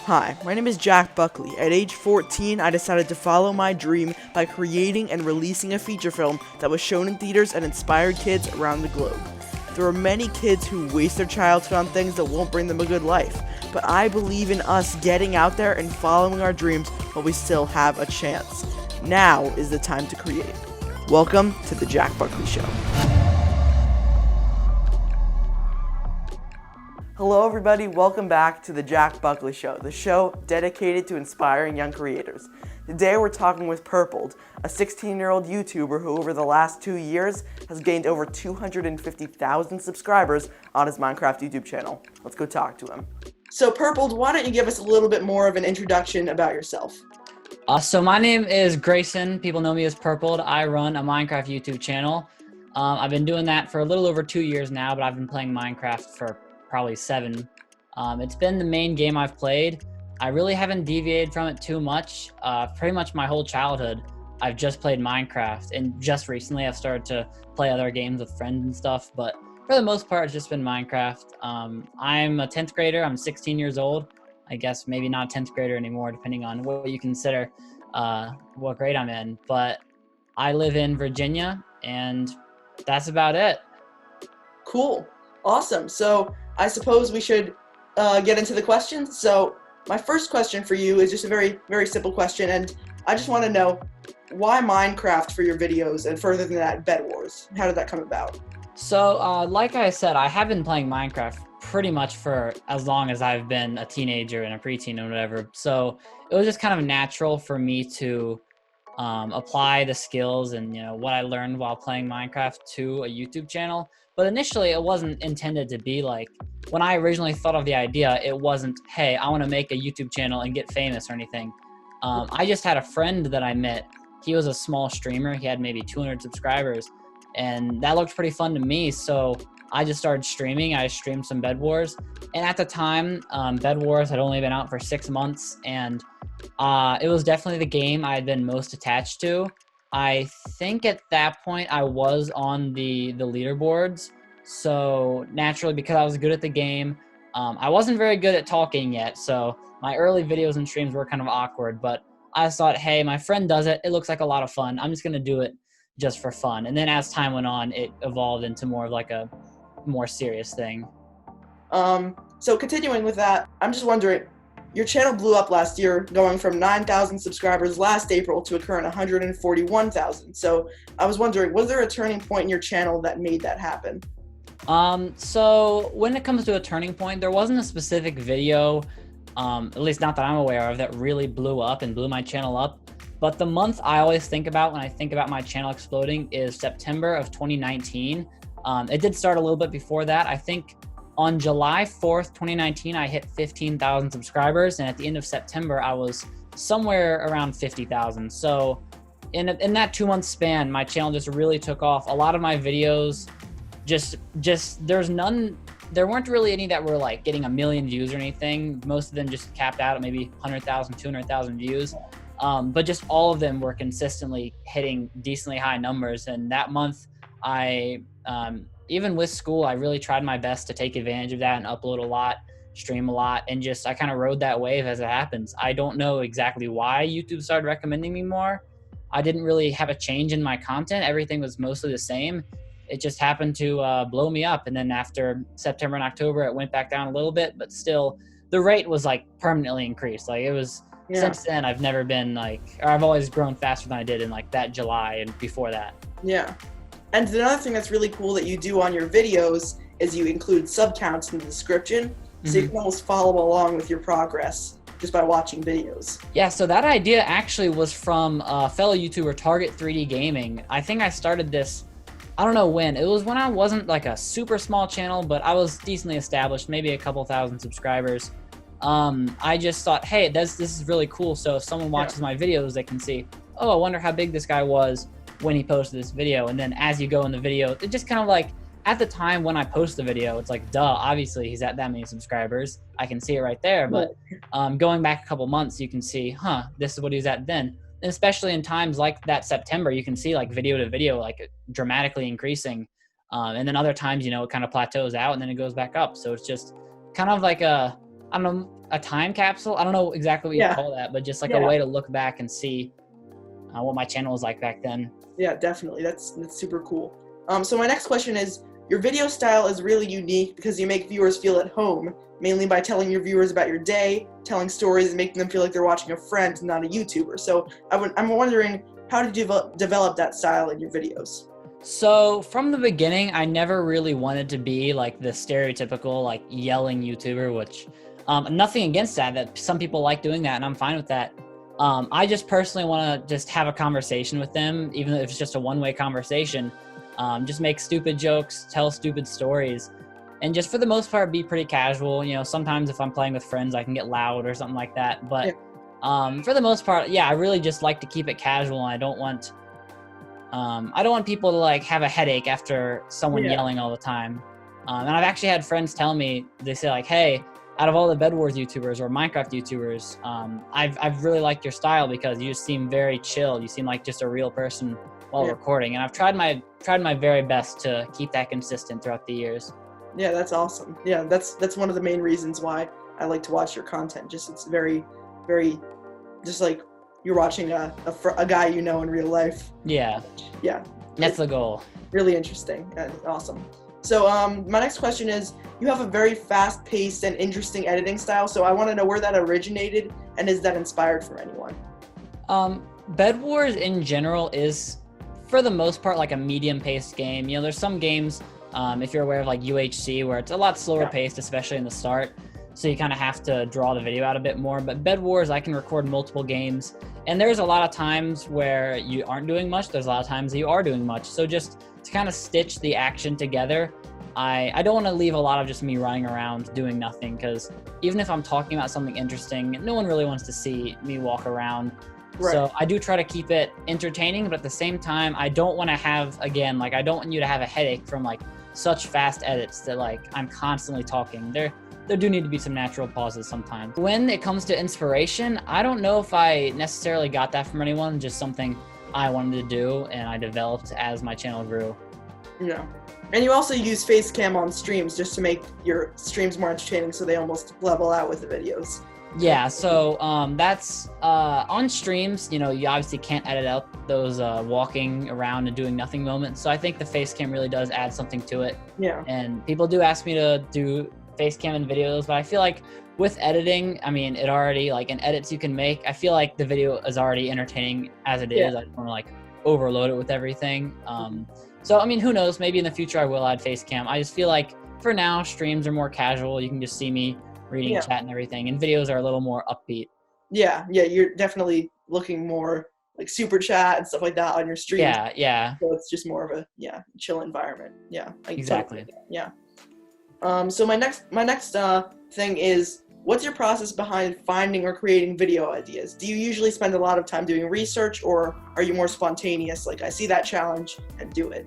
Hi, my name is Jack Buckley. At age 14, I decided to follow my dream by creating and releasing a feature film that was shown in theaters and inspired kids around the globe. There are many kids who waste their childhood on things that won't bring them a good life, but I believe in us getting out there and following our dreams while we still have a chance. Now is the time to create. Welcome to the Jack Buckley Show. Hello everybody, welcome back to the Jack Buckley Show, the show dedicated to inspiring young creators. Today we're talking with Purpled, a 16-year-old YouTuber who over the last 2 years has gained over 250,000 subscribers on his Minecraft YouTube channel. Let's go talk to him. So Purpled, why don't you give us a little bit more of an introduction about yourself? So my name is Grayson. People know me as Purpled. I run a Minecraft YouTube channel. I've been doing that for a little over 2 years now, but I've been playing Minecraft for probably 7. It's been the main game I've played. I really haven't deviated from it too much. Pretty much my whole childhood, I've just played Minecraft, and just recently I've started to play other games with friends and stuff, but for the most part, it's just been Minecraft. I'm a 10th grader. I'm 16 years old. I guess maybe not a 10th grader anymore, depending on what you consider what grade I'm in, but I live in Virginia, and that's about it. Cool. Awesome. So I suppose we should get into the questions. So my first question for you is just a very, very simple question, and I just want to know, why Minecraft for your videos, and further than that, Bed Wars? How did that come about? So, like I said, I have been playing Minecraft pretty much for as long as I've been a teenager and a preteen and whatever. So it was just kind of natural for me to apply the skills and what I learned while playing Minecraft to a YouTube channel. But initially, it wasn't intended to be like, when I originally thought of the idea, it wasn't, hey, I want to make a YouTube channel and get famous or anything. I just had a friend that I met. He was a small streamer. He had maybe 200 subscribers, and that looked pretty fun to me. So I just started streaming. I streamed some Bed Wars, and at the time, Bed Wars had only been out for 6 months, and it was definitely the game I had been most attached to. I think at that point I was on the leaderboards, so naturally, because I was good at the game, I wasn't very good at talking yet, so my early videos and streams were kind of awkward, but I thought, hey, my friend does it. It looks like a lot of fun. I'm just going to do it just for fun. And then as time went on, it evolved into more of like a more serious thing. So continuing with that, I'm just wondering, your channel blew up last year, going from 9,000 subscribers last April to a current 141,000. So I was wondering, was there a turning point in your channel that made that happen? So when it comes to a turning point, there wasn't a specific video, at least not that I'm aware of, that really blew up and blew my channel up. But the month I always think about when I think about my channel exploding is September of 2019. It did start a little bit before that. I think on July 4th, 2019, I hit 15,000 subscribers, and at the end of September, I was somewhere around 50,000. So in that 2-month span, my channel just really took off. A lot of my videos there weren't really any that were like getting 1 million views or anything. Most of them just capped out at maybe 100,000, 200,000 views. But just all of them were consistently hitting decently high numbers. And that month, even with school, I really tried my best to take advantage of that and upload a lot, stream a lot, and I kind of rode that wave as it happens. I don't know exactly why YouTube started recommending me more. I didn't really have a change in my content. Everything was mostly the same. It just happened to blow me up. And then after September and October, it went back down a little bit, but still the rate was like permanently increased. Like it was, since then, I've never been I've always grown faster than I did in like that July and before that. Yeah. And another thing that's really cool that you do on your videos is you include subcounts in the description, so you can almost follow along with your progress just by watching videos. Yeah, so that idea actually was from a fellow YouTuber, Target 3D Gaming. I think I started this, I don't know when. It was when I wasn't like a super small channel, but I was decently established, maybe a couple thousand subscribers. I just thought, hey, this is really cool. So if someone watches my videos, they can see, oh, I wonder how big this guy was when he posted this video. And then as you go in the video, it just kind of like, at the time when I post the video, it's like, duh, obviously he's at that many subscribers. I can see it right there. But going back a couple months, you can see, this is what he's at then. And especially in times like that September, you can see like video to video, like dramatically increasing. And then other times, it kind of plateaus out and then it goes back up. So it's just kind of like I don't know, a time capsule. I don't know exactly what you Yeah. call that, but just like Yeah. a way to look back and see what my channel was like back then. Yeah, definitely. That's super cool. So my next question is, your video style is really unique because you make viewers feel at home, mainly by telling your viewers about your day, telling stories, and making them feel like they're watching a friend, not a YouTuber. So I'm wondering, how did you develop that style in your videos? So from the beginning, I never really wanted to be like the stereotypical like yelling YouTuber, which nothing against that some people like doing that, and I'm fine with that. I just personally want to just have a conversation with them, even if it's just a one-way conversation. Just make stupid jokes, tell stupid stories, and just for the most part be pretty casual. You know, sometimes if I'm playing with friends, I can get loud or something like that. But for the most part, yeah, I really just like to keep it casual. And I don't want people to like have a headache after someone yelling all the time. And I've actually had friends tell me, they say like, hey, out of all the Bed Wars YouTubers or Minecraft YouTubers, I've really liked your style because you just seem very chill. You seem like just a real person while recording. And I've tried my very best to keep that consistent throughout the years. Yeah, that's awesome. Yeah, that's one of the main reasons why I like to watch your content. Just it's very, very, just like you're watching a guy you know in real life. Yeah. Yeah. That's the goal. Really interesting. Awesome. So my next question is, you have a very fast-paced and interesting editing style, so I want to know where that originated, and is that inspired from anyone? Bed Wars in general is, for the most part, like a medium-paced game. You know, there's some games, if you're aware of like UHC, where it's a lot slower paced, especially in the start, so you kind of have to draw the video out a bit more. But Bed Wars, I can record multiple games, and there's a lot of times where you aren't doing much. There's a lot of times that you are doing much. So just to kind of stitch the action together, I don't want to leave a lot of just me running around doing nothing, because even if I'm talking about something interesting, no one really wants to see me walk around. Right. So I do try to keep it entertaining, but at the same time, I don't want to have, again, like I don't want you to have a headache from like such fast edits that like I'm constantly talking. There do need to be some natural pauses sometimes. When it comes to inspiration, I don't know if I necessarily got that from anyone, just something I wanted to do and I developed as my channel grew. Yeah. And you also use face cam on streams just to make your streams more entertaining, so they almost level out with the videos. Yeah, so that's on streams, you know, you obviously can't edit out those walking around and doing nothing moments. So I think the face cam really does add something to it. Yeah. And people do ask me to do face cam in videos, but I feel like with editing, I mean, it already, like in edits you can make, I feel like the video is already entertaining as it is. I don't want to like overload it with everything. So, I mean, who knows? Maybe in the future I will add face cam. I just feel like for now, streams are more casual. You can just see me reading chat and everything, and videos are a little more upbeat. Yeah, you're definitely looking more like super chat and stuff like that on your stream. Yeah. So it's just more of a chill environment. Yeah. Exactly. Yeah. So my next thing is, what's your process behind finding or creating video ideas? Do you usually spend a lot of time doing research, or are you more spontaneous? Like, I see that challenge and do it.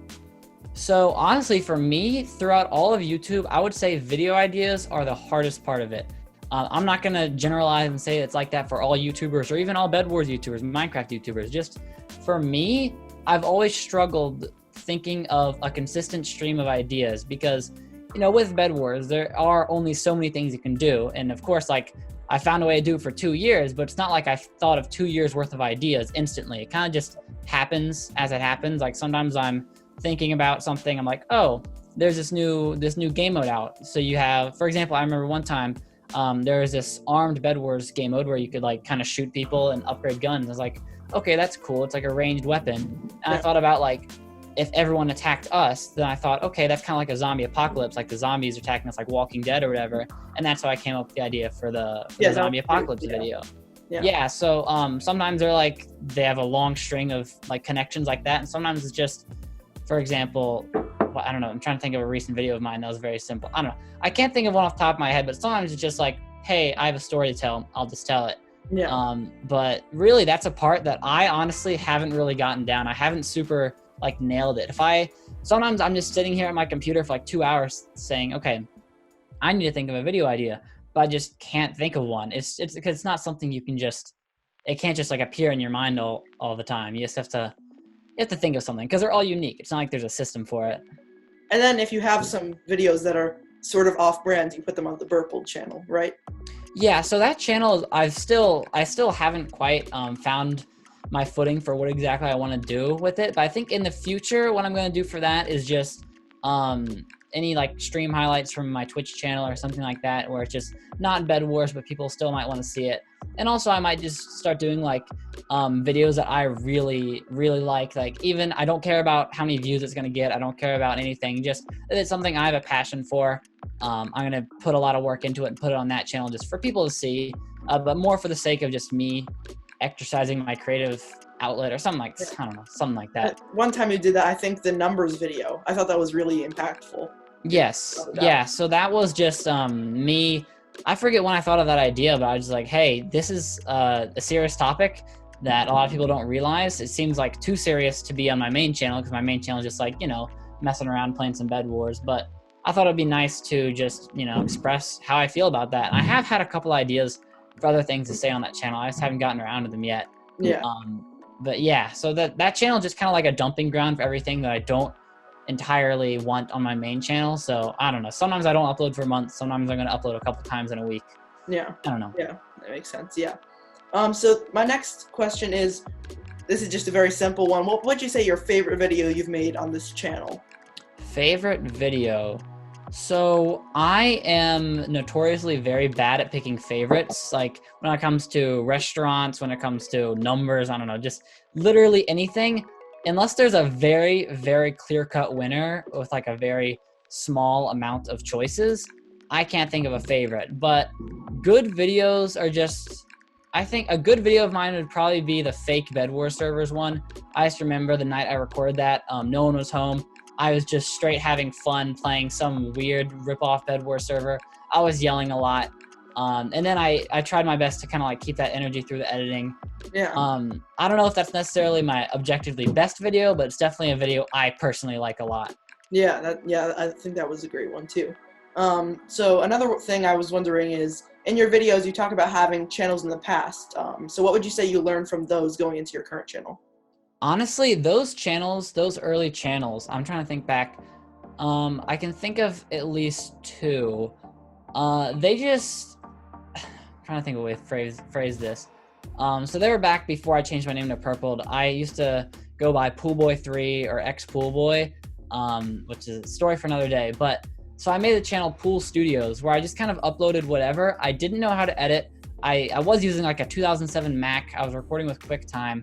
So honestly, for me, throughout all of YouTube, I would say video ideas are the hardest part of it. I'm not going to generalize and say it's like that for all YouTubers or even all Bed Wars YouTubers, Minecraft YouTubers. Just for me, I've always struggled thinking of a consistent stream of ideas because, you know, with Bed Wars, there are only so many things you can do. And of course, like, I found a way to do it for 2 years, but it's not like I thought of 2 years worth of ideas instantly. It kind of just happens as it happens. Like sometimes I'm thinking about something, I'm like, oh, there's this new game mode out. So you have, for example, I remember one time there was this armed Bed Wars game mode where you could like kind of shoot people and upgrade guns. I was like, okay, that's cool. It's like a ranged weapon. And I thought about like, if everyone attacked us, then I thought, okay, that's kind of like a zombie apocalypse, like the zombies attacking us like Walking Dead or whatever. And that's how I came up with the idea for the zombie apocalypse video. Yeah, so sometimes they're like, they have a long string of like connections like that. And sometimes it's just, for example, well, I don't know, I'm trying to think of a recent video of mine that was very simple. I don't know. I can't think of one off the top of my head, but sometimes it's just like, hey, I have a story to tell. I'll just tell it. Yeah. But really, that's a part that I honestly haven't really gotten down. I haven't super like nailed it. Sometimes I'm just sitting here at my computer for like 2 hours saying, okay, I need to think of a video idea, but I just can't think of one. It's because it's not something you can just, it can't just like appear in your mind all the time. You just have to think of something because they're all unique. It's not like there's a system for it. And then if you have some videos that are sort of off-brand, you put them on the Burpled channel, right? Yeah, so that channel, I still haven't quite found my footing for what exactly I want to do with it. But I think in the future, what I'm going to do for that is just um, any like stream highlights from my Twitch channel or something like that, where it's just not Bed Wars, but people still might want to see it. And also, I might just start doing like videos that I really, really like. Like even I don't care about how many views it's going to get. I don't care about anything. Just that it's something I have a passion for. I'm going to put a lot of work into it and put it on that channel just for people to see, but more for the sake of just me exercising my creative outlet or something like, I don't know, something like that. One time you did that, I think the numbers video. I thought that was really impactful. Yes. Yeah. So that was just me. I forget when I thought of that idea, but I was like, hey, this is a serious topic that a lot of people don't realize. It seems like too serious to be on my main channel because my main channel is just like, messing around, playing some Bed Wars. But I thought it'd be nice to just, express how I feel about that. And I have had a couple ideas for other things to say on that channel. I just haven't gotten around to them yet. Yeah. But yeah, so that channel is just kind of like a dumping ground for everything that I don't entirely want on my main channel. So I don't know. Sometimes I don't upload for months. Sometimes I'm going to upload a couple times in a week. Yeah. I don't know. Yeah, that makes sense. Yeah. So my next question is, this is just a very simple one. What would you say your favorite video you've made on this channel? Favorite video? So I am notoriously very bad at picking favorites. Like when it comes to restaurants, when it comes to numbers, I don't know, just literally anything. Unless there's a very, very clear-cut winner with like a very small amount of choices, I can't think of a favorite. But good videos are just, I think a good video of mine would probably be the fake Bed Wars servers one. I just remember the night I recorded that, no one was home. I was just straight having fun playing some weird rip-off Bed Wars server. I was yelling a lot. And then I tried my best to kind of like keep that energy through the editing. Yeah. I don't know if that's necessarily my objectively best video, but it's definitely a video I personally like a lot. Yeah, I think that was a great one too. So another thing I was wondering is, in your videos you talk about having channels in the past. So what would you say you learned from those going into your current channel? Honestly, those channels, those early channels, I'm trying to think back. I can think of at least two. They just, I'm trying to think of a way to phrase this. So they were back before I changed my name to Purpled. I used to go by Poolboy3 or X-Poolboy, which is a story for another day. But so I made the channel Pool Studios, where I just kind of uploaded whatever. I didn't know how to edit. I was using like a 2007 Mac. I was recording with QuickTime.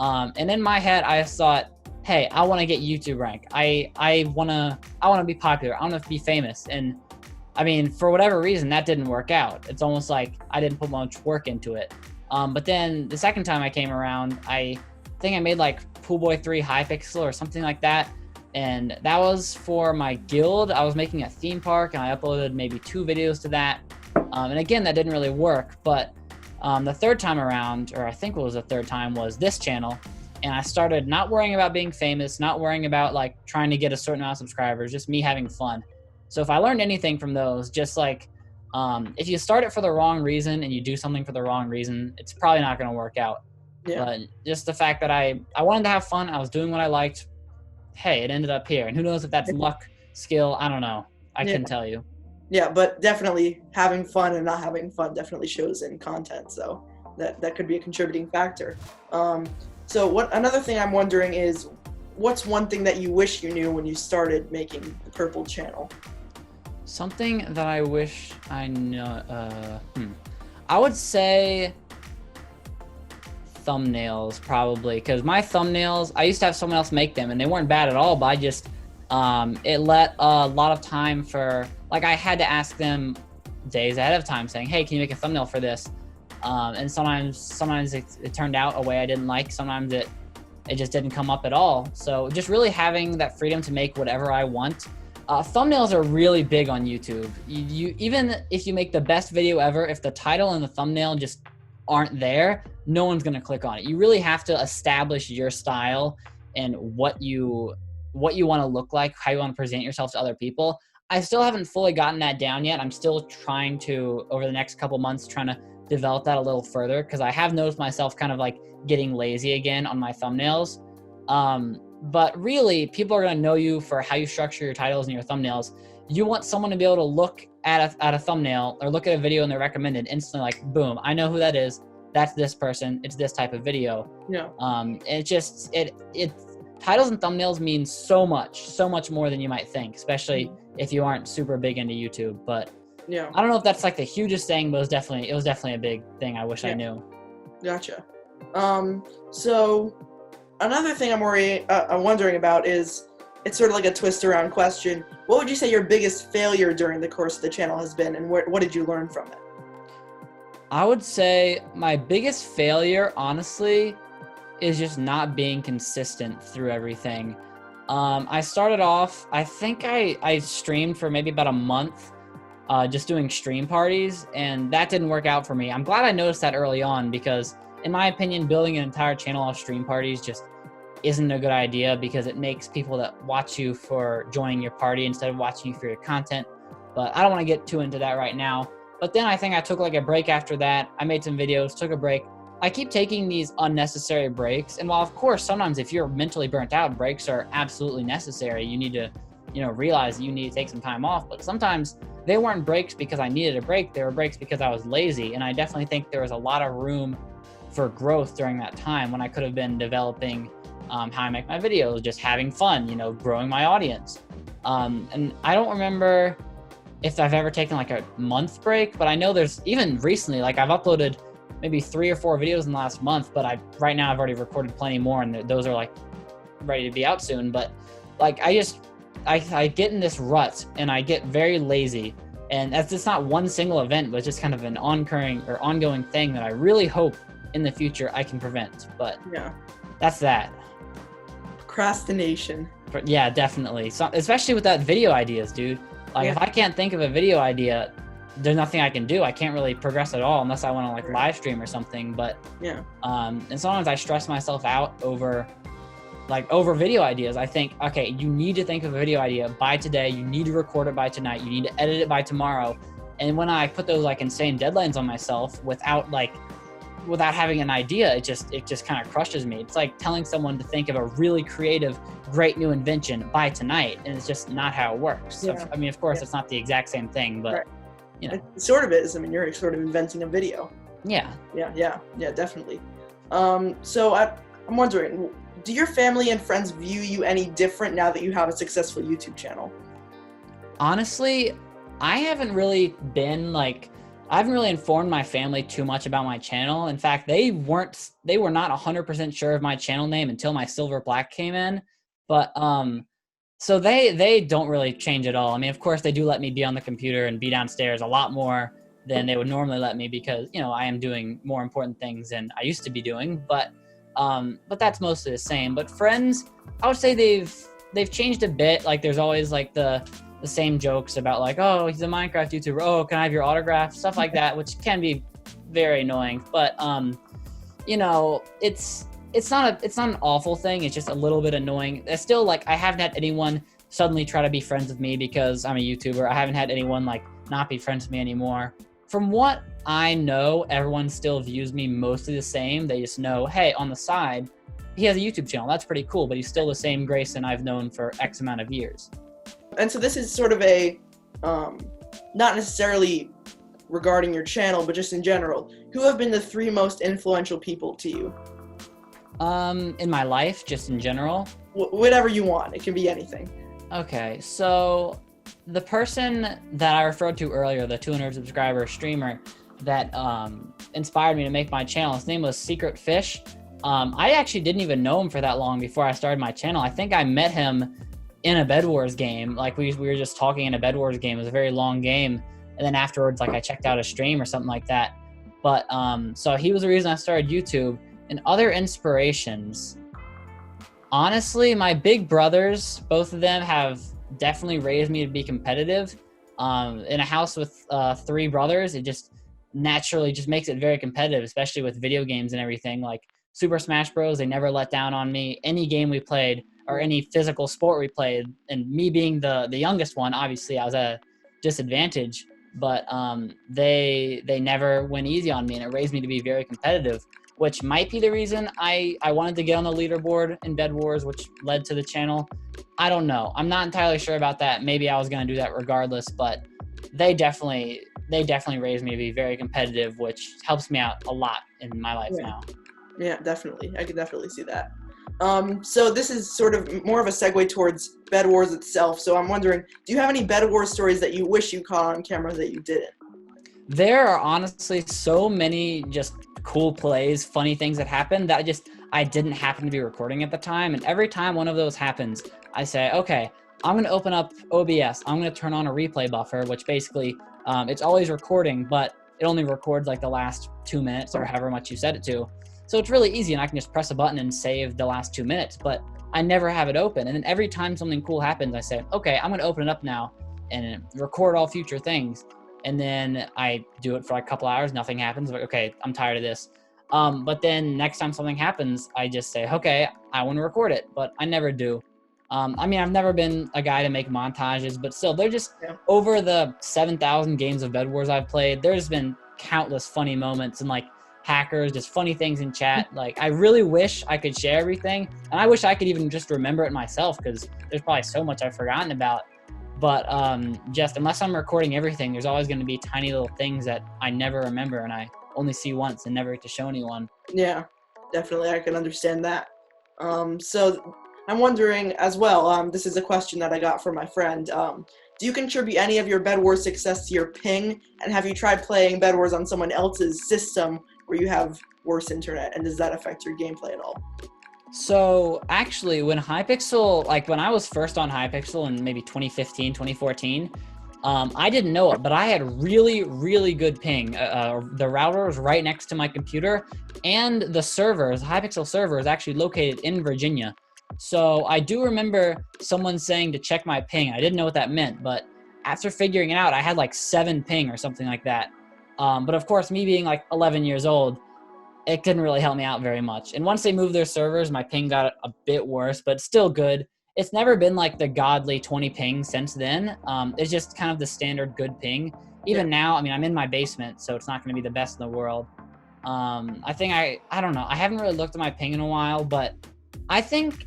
And in my head, I just thought, hey, I want to get YouTube rank. I want to be popular. I want to be famous. And I mean, for whatever reason, that didn't work out. It's almost like I didn't put much work into it. But then the second time I came around, I think I made like Poolboy3 Hypixel or something like that. And that was for my guild. I was making a theme park and I uploaded maybe 2 videos to that. And again, that didn't really work. But the third time around, or I think it was the third time, was this channel. And I started not worrying about being famous, not worrying about like trying to get a certain amount of subscribers, just me having fun. So if I learned anything from those, just like if you start it for the wrong reason and you do something for the wrong reason, it's probably not going to work out. Yeah. But just the fact that I wanted to have fun, I was doing what I liked. Hey, it ended up here. And who knows if that's luck, skill, I don't know. I couldn't tell you. Yeah, but definitely having fun and not having fun definitely shows in content. So that could be a contributing factor. So another thing I'm wondering is, what's one thing that you wish you knew when you started making the Purple channel? Something that I wish I know, I would say thumbnails probably, because my thumbnails, I used to have someone else make them and they weren't bad at all, but I just, it let a lot of time for, like I had to ask them days ahead of time saying, hey, can you make a thumbnail for this? And sometimes it turned out a way I didn't like. Sometimes it just didn't come up at all. So just really having that freedom to make whatever I want. Thumbnails are really big on YouTube. You even if you make the best video ever, if the title and the thumbnail just aren't there, no one's gonna click on it. You really have to establish your style and what you want to look like, how you want to present yourself to other people. I still haven't fully gotten that down yet. I'm still trying to, over the next couple months, trying to develop that a little further, because I have noticed myself kind of like getting lazy again on my thumbnails. But really, people are going to know you for how you structure your titles and your thumbnails. you want someone to be able to look at a thumbnail or look at a video and they're recommended instantly, like, boom, I know who that is. That's this person. It's this type of video. Yeah. It titles and thumbnails mean so much more than you might think, especially if you aren't super big into YouTube. But yeah, I don't know if that's like the hugest thing, but it was definitely a big thing. I wish I knew. Gotcha. So another thing I'm wondering about is, it's sort of like a twist around question. What would you say your biggest failure during the course of the channel has been, and what did you learn from it? I would say my biggest failure, honestly, is just not being consistent through everything. I started off, I think I streamed for maybe about a month, just doing stream parties, and that didn't work out for me. I'm glad I noticed that early on, because in my opinion, building an entire channel off stream parties just isn't a good idea, because it makes people that watch you for joining your party instead of watching you for your content. But I don't want to get too into that right now. But then I think I took like a break after that. I made some videos, took a break. I keep taking these unnecessary breaks. And while of course, sometimes if you're mentally burnt out, breaks are absolutely necessary. You need to, realize that you need to take some time off. But sometimes they weren't breaks because I needed a break. They were breaks because I was lazy. And I definitely think there was a lot of room for growth during that time, when I could have been developing how I make my videos, just having fun, growing my audience. And I don't remember if I've ever taken like a month break, but I know there's, even recently, like I've uploaded maybe 3 or 4 videos in the last month, but right now I've already recorded plenty more, and those are like ready to be out soon. But like I get in this rut and I get very lazy, and it's not one single event, but it's just kind of an ongoing thing that I really hope in the future I can prevent. But yeah, that's that. Procrastination. But yeah, definitely. So, especially with that video ideas, dude. Like if I can't think of a video idea, there's nothing I can do. I can't really progress at all unless I want to like live stream or something. But yeah. And sometimes I stress myself out over video ideas. I think, okay, you need to think of a video idea by today. You need to record it by tonight. You need to edit it by tomorrow. And when I put those like insane deadlines on myself without having an idea, it just kind of crushes me. It's like telling someone to think of a really creative, great new invention by tonight, and it's just not how it works. Yeah. So, I mean, of course, it's not the exact same thing, but It sort of is. I mean, you're sort of inventing a video. Yeah. Yeah, definitely. So I'm wondering, do your family and friends view you any different now that you have a successful YouTube channel? Honestly, I haven't really informed my family too much about my channel. In fact, they were not 100% sure of my channel name until my Silver Black came in. But so they don't really change at all. I mean, of course, they do let me be on the computer and be downstairs a lot more than they would normally let me, because I am doing more important things than I used to be doing. But that's mostly the same. But friends, I would say they've changed a bit. Like there's always like the same jokes about like, oh, he's a Minecraft YouTuber. Oh, can I have your autograph? Stuff like that, which can be very annoying. But it's not an awful thing. It's just a little bit annoying. It's still like I haven't had anyone suddenly try to be friends with me because I'm a YouTuber. I haven't had anyone like not be friends with me anymore. From what I know, everyone still views me mostly the same. They just know, hey, on the side, he has a YouTube channel. That's pretty cool, but he's still the same Grayson I've known for X amount of years. And so this is sort of a, not necessarily regarding your channel, but just in general, who have been the 3 most influential people to you? In my life, just in general? Whatever you want. It can be anything. Okay, so the person that I referred to earlier, the 200 subscriber streamer that inspired me to make my channel, his name was Secret Fish. I actually didn't even know him for that long before I started my channel. I think I met him in a Bed Wars game. Like we were just talking in a Bed Wars game. It was a very long game. And then afterwards, like I checked out a stream or something like that. But so he was the reason I started YouTube. And other inspirations, honestly, my big brothers, both of them have definitely raised me to be competitive. In a house with 3 brothers, it just naturally just makes it very competitive, especially with video games and everything. Like Super Smash Bros, they never let down on me. Any game we played or any physical sport we played, and me being the youngest one, obviously I was at a disadvantage, but they never went easy on me, and it raised me to be very competitive. which might be the reason I wanted to get on the leaderboard in Bed Wars, which led to the channel. I don't know. I'm not entirely sure about that. Maybe I was going to do that regardless, but they definitely raised me to be very competitive, which helps me out a lot in my life now. Yeah, definitely. I could definitely see that. So this is sort of more of a segue towards Bed Wars itself. So I'm wondering, do you have any Bed Wars stories that you wish you caught on camera that you didn't? There are honestly so many just cool plays, funny things that happen that I didn't happen to be recording at the time. And every time one of those happens, I say, okay, I'm going to open up OBS. I'm going to turn on a replay buffer, which basically it's always recording, but it only records like the last 2 minutes or however much you set it to. So it's really easy, and I can just press a button and save the last 2 minutes, but I never have it open. And then every time something cool happens, I say, okay, I'm going to open it up now and record all future things. And then I do it for like a couple hours, nothing happens. Like, okay, I'm tired of this. But then next time something happens, I just say, okay, I want to record it, but I never do. I mean, I've never been a guy to make montages, but still, they're just over the 7,000 games of Bed Wars I've played. There's been countless funny moments and like hackers, just funny things in chat. Like, I really wish I could share everything, and I wish I could even just remember it myself, because there's probably so much I've forgotten about. But just unless I'm recording everything, there's always going to be tiny little things that I never remember and I only see once and never get to show anyone. Yeah, definitely. I can understand that. So I'm wondering as well, this is a question that I got from my friend. Do you contribute any of your Bed Wars success to your ping? And have you tried playing Bed Wars on someone else's system where you have worse internet? And does that affect your gameplay at all? So actually, when Hypixel, like when I was first on Hypixel in maybe 2015, 2014, I didn't know it, but I had really, really good ping. The router was right next to my computer, and the servers, Hypixel server, is actually located in Virginia. So I do remember someone saying to check my ping. I didn't know what that meant, but after figuring it out, I had like 7 ping or something like that. But of course, me being like 11 years old, it couldn't really help me out very much. And once they moved their servers, my ping got a bit worse, but still good. It's never been like the godly 20 ping since then. It's just kind of the standard good ping. Even now, I mean, I'm in my basement, so it's not going to be the best in the world. I think I don't know. I haven't really looked at my ping in a while, but I think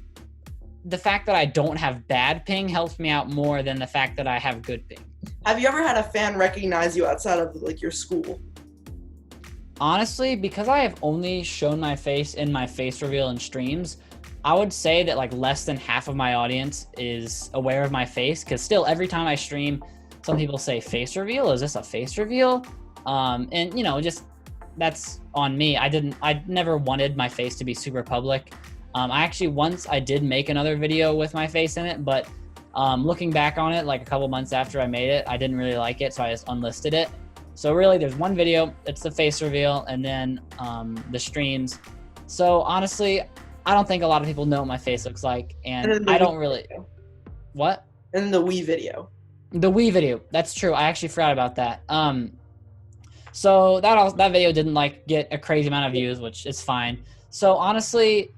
the fact that I don't have bad ping helps me out more than the fact that I have good ping. Have you ever had a fan recognize you outside of like your school? Honestly, because I have only shown my face in my face reveal in streams, I would say that like less than half of my audience is aware of my face, because still every time I stream, some people say face reveal, is this a face reveal? And you know, just that's on me. I never wanted my face to be super public. I actually once I did make another video with my face in it, but looking back on it, like a couple months after I made it, I didn't really like it, so I just unlisted it. So really, there's one video, it's the face reveal, and then the streams. So honestly, I don't think a lot of people know what my face looks like, and I don't really... Video. What? And then the Wii video. The Wii video, that's true. I actually forgot about that. So that video didn't like get a crazy amount of views, which is fine. So honestly,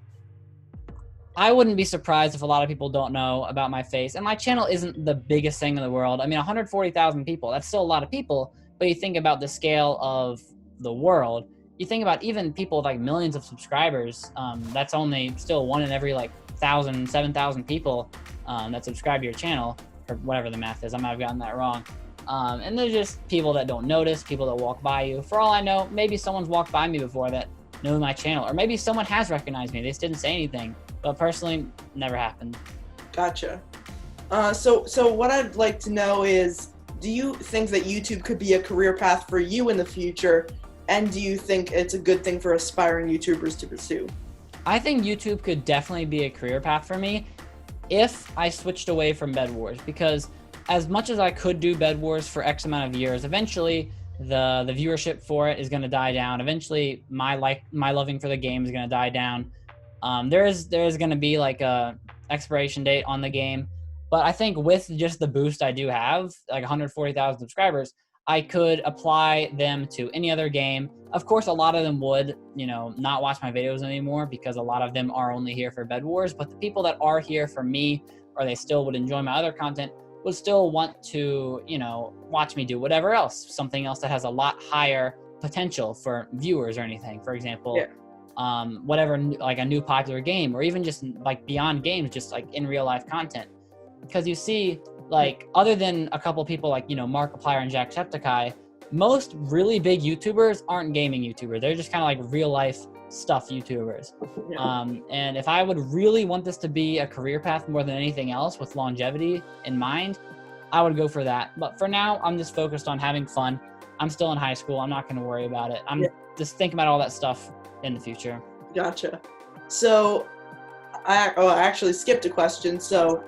I wouldn't be surprised if a lot of people don't know about my face. And my channel isn't the biggest thing in the world. I mean, 140,000 people, that's still a lot of people. But you think about the scale of the world, you think about even people with like millions of subscribers, that's only still 1 in every like 1,000, 7,000 people that subscribe to your channel, or whatever the math is. I might have gotten that wrong. And they're just people that don't notice, people that walk by you. For all I know, maybe someone's walked by me before that knew my channel, or maybe someone has recognized me. They just didn't say anything, but personally, never happened. Gotcha. So what I'd like to know is, do you think that YouTube could be a career path for you in the future? And do you think it's a good thing for aspiring YouTubers to pursue? I think YouTube could definitely be a career path for me if I switched away from Bed Wars, because as much as I could do Bed Wars for X amount of years, eventually the viewership for it is going to die down. Eventually my loving for the game is going to die down. There is going to be like a expiration date on the game. But I think with just the boost I do have, like 140,000 subscribers, I could apply them to any other game. Of course, a lot of them would, you know, not watch my videos anymore because a lot of them are only here for Bed Wars. But the people that are here for me, or they still would enjoy my other content, would still want to, you know, watch me do whatever else, something else that has a lot higher potential for viewers or anything. For example, whatever, like a new popular game, or even just like beyond games, just like in real life content. Because you see, like, other than a couple people like, you know, Markiplier and Jacksepticeye, most really big YouTubers aren't gaming YouTubers. They're just kind of like real life stuff YouTubers. And if I would really want this to be a career path more than anything else with longevity in mind, I would go for that. But for now, I'm just focused on having fun. I'm still in high school. I'm not going to worry about it. I'm just thinking about all that stuff in the future. Gotcha. So I actually skipped a question. So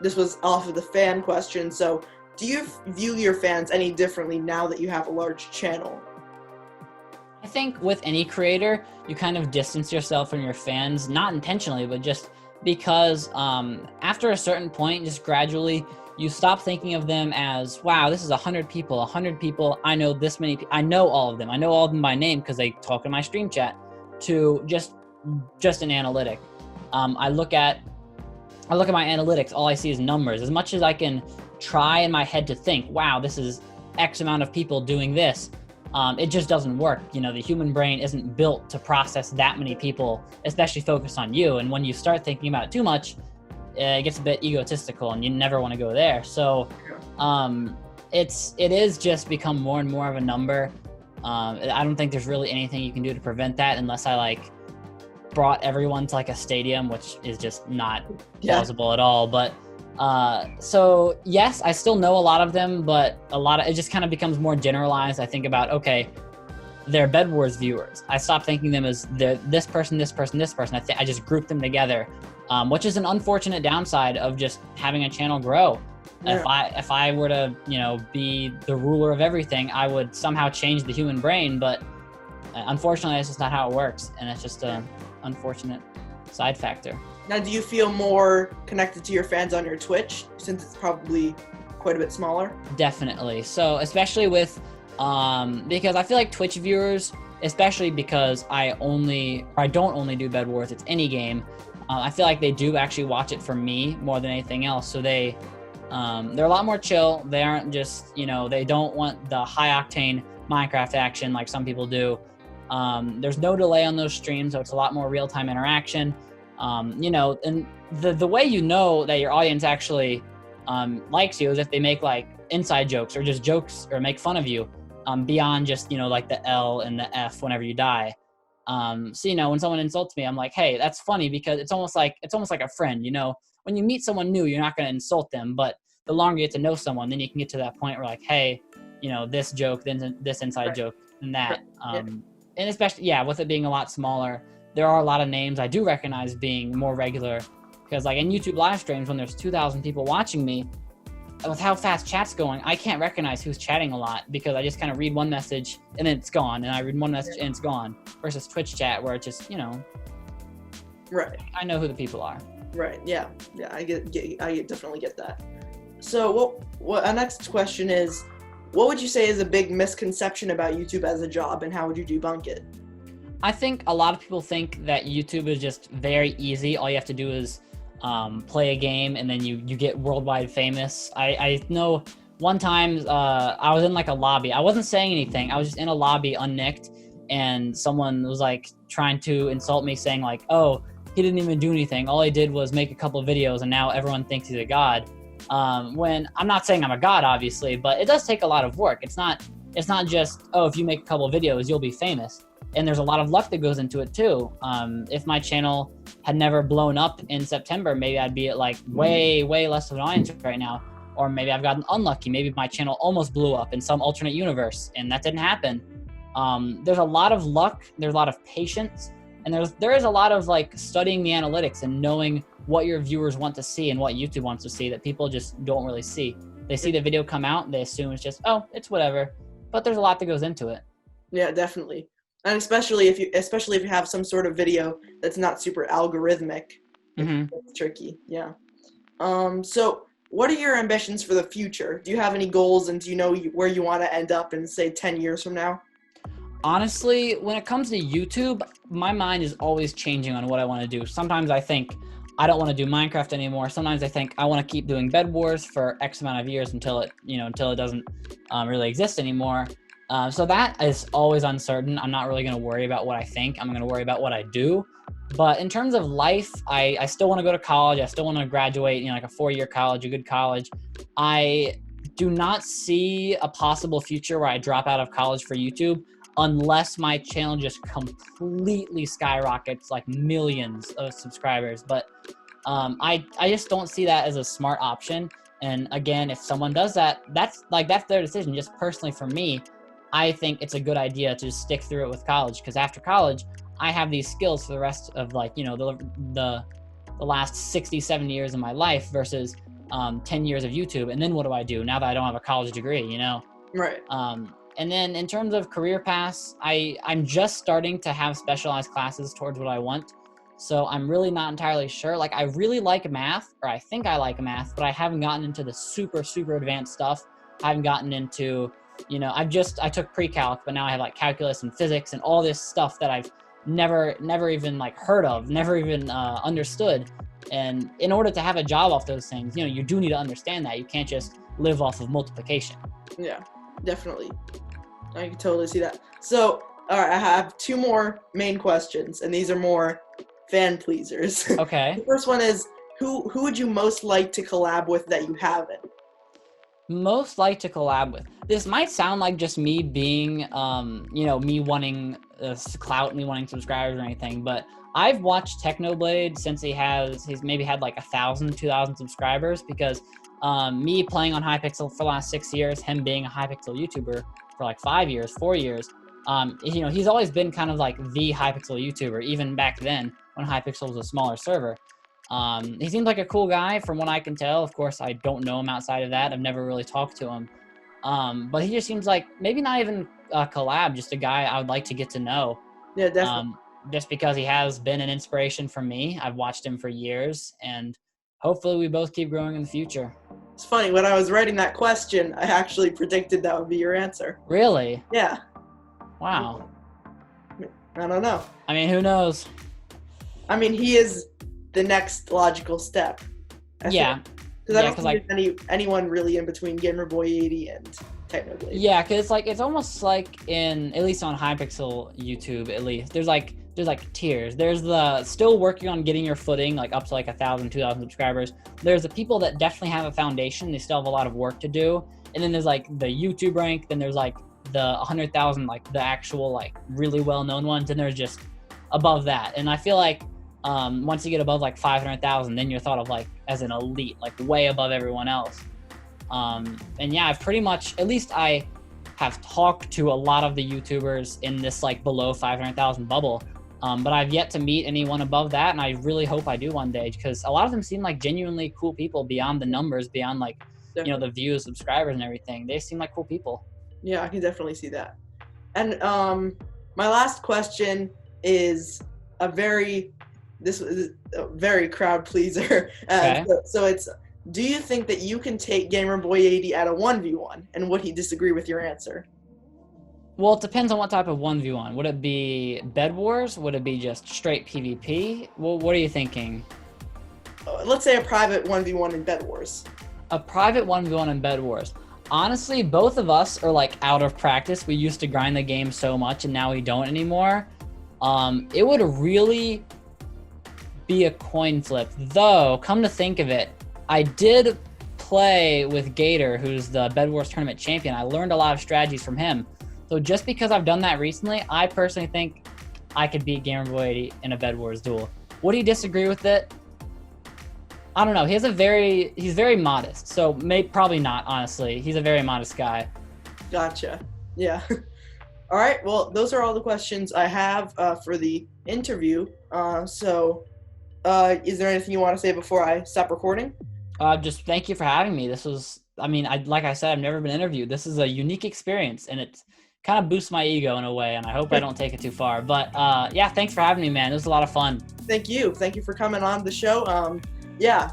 this was off of the fan question. So do you view your fans any differently now that you have a large channel? I think with any creator, you kind of distance yourself from your fans, not intentionally, but just because after a certain point, just gradually, you stop thinking of them as, wow, this is 100 people, I know this many, I know all of them. I know all of them by name because they talk in my stream chat, to just an analytic. I look at my analytics, all I see is numbers. As much as I can try in my head to think, wow, this is X amount of people doing this, it just doesn't work. You know, the human brain isn't built to process that many people, especially focused on you. And when you start thinking about it too much, it gets a bit egotistical, and you never want to go there. So it is just become more and more of a number. I don't think there's really anything you can do to prevent that, unless I like brought everyone to like a stadium, which is just not plausible at all. But so yes, I still know a lot of them, but it just kind of becomes more generalized. I think about, okay, they're Bed Wars viewers. I stop thinking them as this person. I just group them together, which is an unfortunate downside of just having a channel grow. Yeah. If I were to, you know, be the ruler of everything, I would somehow change the human brain. But unfortunately, that's just not how it works, and it's just an unfortunate side factor. Now, do you feel more connected to your fans on your Twitch, since it's probably quite a bit smaller? Definitely. So especially with because I feel like Twitch viewers, especially because I don't only do Bed Wars, it's any game. I feel like they do actually watch it for me more than anything else. So they're a lot more chill. They aren't just, you know, they don't want the high octane Minecraft action like some people do. There's no delay on those streams, so it's a lot more real-time interaction. You know, and the way you know that your audience actually likes you is if they make like inside jokes or just jokes or make fun of you, beyond just, you know, like the L and the F whenever you die. So, you know, when someone insults me, I'm like, hey, that's funny, because it's almost like a friend. You know, when you meet someone new, you're not going to insult them, but the longer you get to know someone, then you can get to that point where like, hey, you know, this joke, then this inside joke, and that. And especially, with it being a lot smaller, there are a lot of names I do recognize being more regular, because like in YouTube live streams, when there's 2,000 people watching me, with how fast chat's going, I can't recognize who's chatting a lot, because I just kind of read one message and then it's gone, and I read one message and it's gone, versus Twitch chat where it's just, you know, I know who the people are. Right. Yeah. I definitely get that. So what our next question is, what would you say is a big misconception about YouTube as a job, and how would you debunk it? I think a lot of people think that YouTube is just very easy. All you have to do is play a game, and then you get worldwide famous. I know one time I was in like a lobby. I wasn't saying anything. I was just in a lobby unnicked, and someone was like trying to insult me, saying like, oh, he didn't even do anything. All he did was make a couple of videos, and now everyone thinks he's a god. When I'm not saying I'm a god, obviously, but it does take a lot of work. It's not just, oh, if you make a couple of videos, you'll be famous. And there's a lot of luck that goes into it too. If my channel had never blown up in September, maybe I'd be at like way less of an audience right now. Or maybe I've gotten unlucky. Maybe my channel almost blew up in some alternate universe, and that didn't happen. There's a lot of luck. There's a lot of patience. And there is a lot of like studying the analytics and knowing what your viewers want to see and what YouTube wants to see that people just don't really see. They see the video come out, they assume it's just, oh, it's whatever. But there's a lot that goes into it. Yeah, definitely. And especially if you have some sort of video that's not super algorithmic, it's tricky. Yeah. So what are your ambitions for the future? Do you have any goals, and do you know where you want to end up in, say, 10 years from now? Honestly, when it comes to YouTube, my mind is always changing on what I want to do. Sometimes I think I don't want to do Minecraft anymore. Sometimes I think I want to keep doing Bed Wars for X amount of years until it doesn't really exist anymore. So that is always uncertain. I'm not really going to worry about what I think. I'm going to worry about what I do. But in terms of life, I still want to go to college. I still want to graduate, like a 4-year college, a good college. I do not see a possible future where I drop out of college for YouTube unless my channel just completely skyrockets, like millions of subscribers. But I just don't see that as a smart option. And again, if someone does that, that's their decision. Just personally for me, I think it's a good idea to stick through it with college, because after college, I have these skills for the rest of the last 60, 70 years of my life versus 10 years of YouTube. And then what do I do now that I don't have a college degree, Right. And then in terms of career paths, I'm just starting to have specialized classes towards what I want. So I'm really not entirely sure. Like, I really like math, or I think I like math, but I haven't gotten into the super, super advanced stuff. I haven't gotten into, I took pre-calc, but now I have like calculus and physics and all this stuff that I've never even like heard of, never even understood. And in order to have a job off those things, you do need to understand that. You can't just live off of multiplication. Yeah, definitely. I can totally see that. So, all right, I have 2 more main questions, and these are more fan pleasers. Okay. The first one is, who would you most like to collab with that you haven't? Most like to collab with. This might sound like just me being, me wanting clout, me wanting subscribers or anything, but I've watched Technoblade since he's maybe had like 1,000, 2,000 subscribers, because me playing on Hypixel for the last 6 years, him being a Hypixel YouTuber for like 5 years, 4 years, he's always been kind of like the Hypixel YouTuber, even back then when Hypixel was a smaller server. He seems like a cool guy from what I can tell. Of course, I don't know him outside of that. I've never really talked to him. But he just seems like maybe not even a collab, just a guy I would like to get to know. Yeah, definitely. Just because he has been an inspiration for me. I've watched him for years, and hopefully we both keep growing in the future. It's funny, when I was writing that question, I actually predicted that would be your answer. Really? Yeah. Wow. I don't know. I mean, who knows? I mean, he is the next logical step. Yeah. Because I don't think there's anyone really in between Gamer Boy 80 and Technoblade. Yeah, because it's almost like at least on Hypixel YouTube, at least there's tiers. There's the still working on getting your footing, like up to like 1,000, 2,000 subscribers. There's the people that definitely have a foundation. They still have a lot of work to do. And then there's like the YouTube rank. Then there's like the 100,000, like the actual like really well-known ones. And there's just above that. And I feel like once you get above like 500,000, then you're thought of like as an elite, like way above everyone else. And yeah, I've pretty much, at least I have talked to a lot of the YouTubers in this like below 500,000 bubble. But I've yet to meet anyone above that, and I really hope I do one day, because a lot of them seem like genuinely cool people beyond the numbers, beyond like, the views, subscribers, and everything. They seem like cool people. Yeah, I can definitely see that. And my last question is this is a very crowd pleaser. Okay. So it's, do you think that you can take Gamer Boy 80 at a 1v1, and would he disagree with your answer? Well, it depends on what type of 1v1. Would it be Bed Wars? Would it be just straight PvP? Well, what are you thinking? Let's say a private 1v1 in Bed Wars. A private 1v1 in Bed Wars. Honestly, both of us are like out of practice. We used to grind the game so much, and now we don't anymore. It would really be a coin flip. Though, come to think of it, I did play with Gator, who's the Bed Wars tournament champion. I learned a lot of strategies from him. So just because I've done that recently, I personally think I could beat Gamer Boy 80 in a Bed Wars duel. Would he disagree with it? I don't know. He's very modest. So probably not, honestly. He's a very modest guy. Gotcha. Yeah. All right. Well, those are all the questions I have for the interview. So is there anything you want to say before I stop recording? Just thank you for having me. This was, like I said, I've never been interviewed. This is a unique experience, and it kind of boosts my ego in a way, and I hope I don't take it too far. But yeah, thanks for having me, man. It was a lot of fun. Thank you. Thank you for coming on the show. Yeah,